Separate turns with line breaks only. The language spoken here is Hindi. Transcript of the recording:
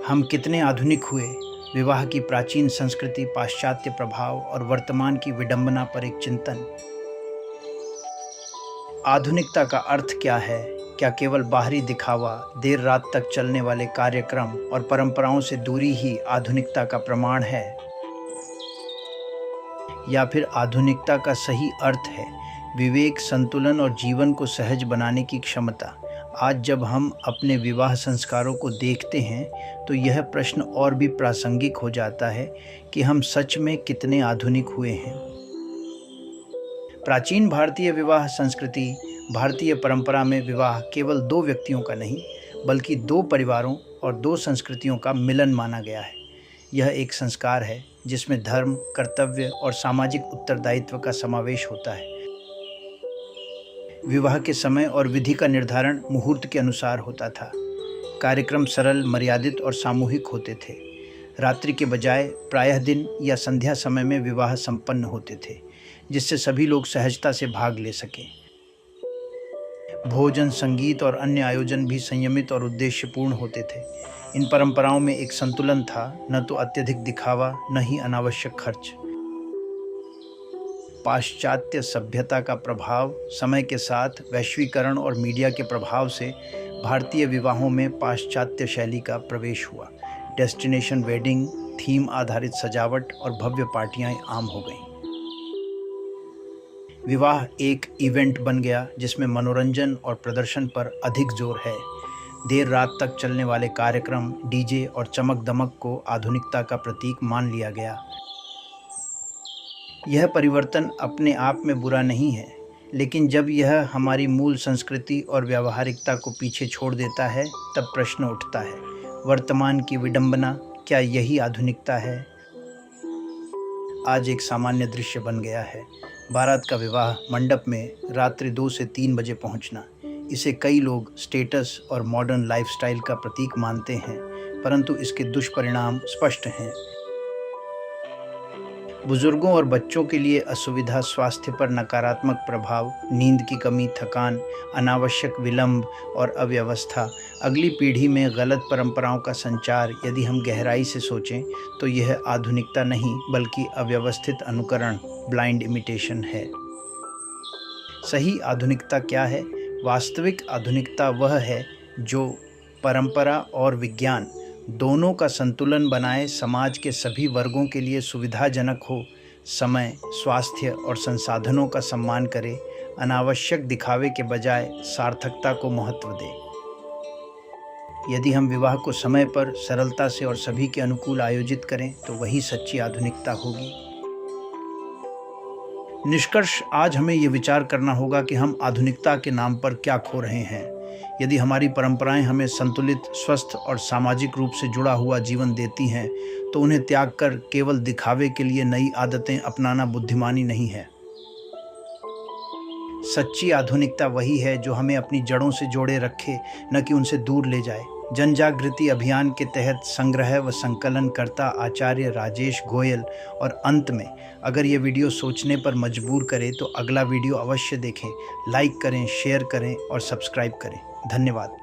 हम कितने आधुनिक हुए। विवाह की प्राचीन संस्कृति, पाश्चात्य प्रभाव और वर्तमान की विडंबना पर एक चिंतन। आधुनिकता का अर्थ क्या है? क्या केवल बाहरी दिखावा, देर रात तक चलने वाले कार्यक्रम और परंपराओं से दूरी ही आधुनिकता का प्रमाण है? या फिर आधुनिकता का सही अर्थ है विवेक, संतुलन और जीवन को सहज बनाने की क्षमता? आज जब हम अपने विवाह संस्कारों को देखते हैं तो यह प्रश्न और भी प्रासंगिक हो जाता है कि हम सच में कितने आधुनिक हुए हैं। प्राचीन भारतीय विवाह संस्कृति, भारतीय परंपरा में विवाह केवल दो व्यक्तियों का नहीं बल्कि दो परिवारों और दो संस्कृतियों का मिलन माना गया है। यह एक संस्कार है जिसमें धर्म, कर्तव्य और सामाजिक उत्तरदायित्व का समावेश होता है। विवाह के समय और विधि का निर्धारण मुहूर्त के अनुसार होता था। कार्यक्रम सरल, मर्यादित और सामूहिक होते थे। रात्रि के बजाय प्रायः दिन या संध्या समय में विवाह संपन्न होते थे, जिससे सभी लोग सहजता से भाग ले सकें। भोजन, संगीत और अन्य आयोजन भी संयमित और उद्देश्यपूर्ण होते थे। इन परंपराओं में एक संतुलन था, न तो अत्यधिक दिखावा, न ही अनावश्यक खर्च। पाश्चात्य सभ्यता का प्रभाव, समय के साथ वैश्वीकरण और मीडिया के प्रभाव से भारतीय विवाहों में पाश्चात्य शैली का प्रवेश हुआ। डेस्टिनेशन वेडिंग, थीम आधारित सजावट और भव्य पार्टियां आम हो गईं। विवाह एक इवेंट बन गया जिसमें मनोरंजन और प्रदर्शन पर अधिक जोर है। देर रात तक चलने वाले कार्यक्रम, डीजे और चमक दमक को आधुनिकता का प्रतीक मान लिया गया। यह परिवर्तन अपने आप में बुरा नहीं है, लेकिन जब यह हमारी मूल संस्कृति और व्यावहारिकता को पीछे छोड़ देता है तब प्रश्न उठता है, वर्तमान की विडंबना, क्या यही आधुनिकता है? आज एक सामान्य दृश्य बन गया है। बारात का विवाह मंडप में रात्रि 2 से 3 बजे पहुंचना। इसे कई लोग स्टेटस और मॉडर्न लाइफस्टाइल का प्रतीक मानते हैं, परंतु इसके दुष्परिणाम स्पष्ट हैं। बुजुर्गों और बच्चों के लिए असुविधा, स्वास्थ्य पर नकारात्मक प्रभाव, नींद की कमी, थकान, अनावश्यक विलंब और अव्यवस्था, अगली पीढ़ी में गलत परंपराओं का संचार। यदि हम गहराई से सोचें तो यह आधुनिकता नहीं बल्कि अव्यवस्थित अनुकरण, ब्लाइंड इमिटेशन है। सही आधुनिकता क्या है? वास्तविक आधुनिकता वह है जो परंपरा और विज्ञान दोनों का संतुलन बनाए, समाज के सभी वर्गों के लिए सुविधाजनक हो, समय, स्वास्थ्य और संसाधनों का सम्मान करे, अनावश्यक दिखावे के बजाय सार्थकता को महत्व दे। यदि हम विवाह को समय पर, सरलता से और सभी के अनुकूल आयोजित करें तो वही सच्ची आधुनिकता होगी। निष्कर्ष, आज हमें ये विचार करना होगा कि हम आधुनिकता के नाम पर क्या खो रहे हैं। यदि हमारी परंपराएं हमें संतुलित, स्वस्थ और सामाजिक रूप से जुड़ा हुआ जीवन देती हैं तो उन्हें त्याग कर केवल दिखावे के लिए नई आदतें अपनाना बुद्धिमानी नहीं है। सच्ची आधुनिकता वही है जो हमें अपनी जड़ों से जोड़े रखे, न कि उनसे दूर ले जाए। जन जागृति अभियान के तहत संग्रह व संकलन करता आचार्य राजेश गोयल। और अंत में, अगर ये वीडियो सोचने पर मजबूर करे तो अगला वीडियो अवश्य देखें, लाइक करें, शेयर करें और सब्सक्राइब करें। धन्यवाद।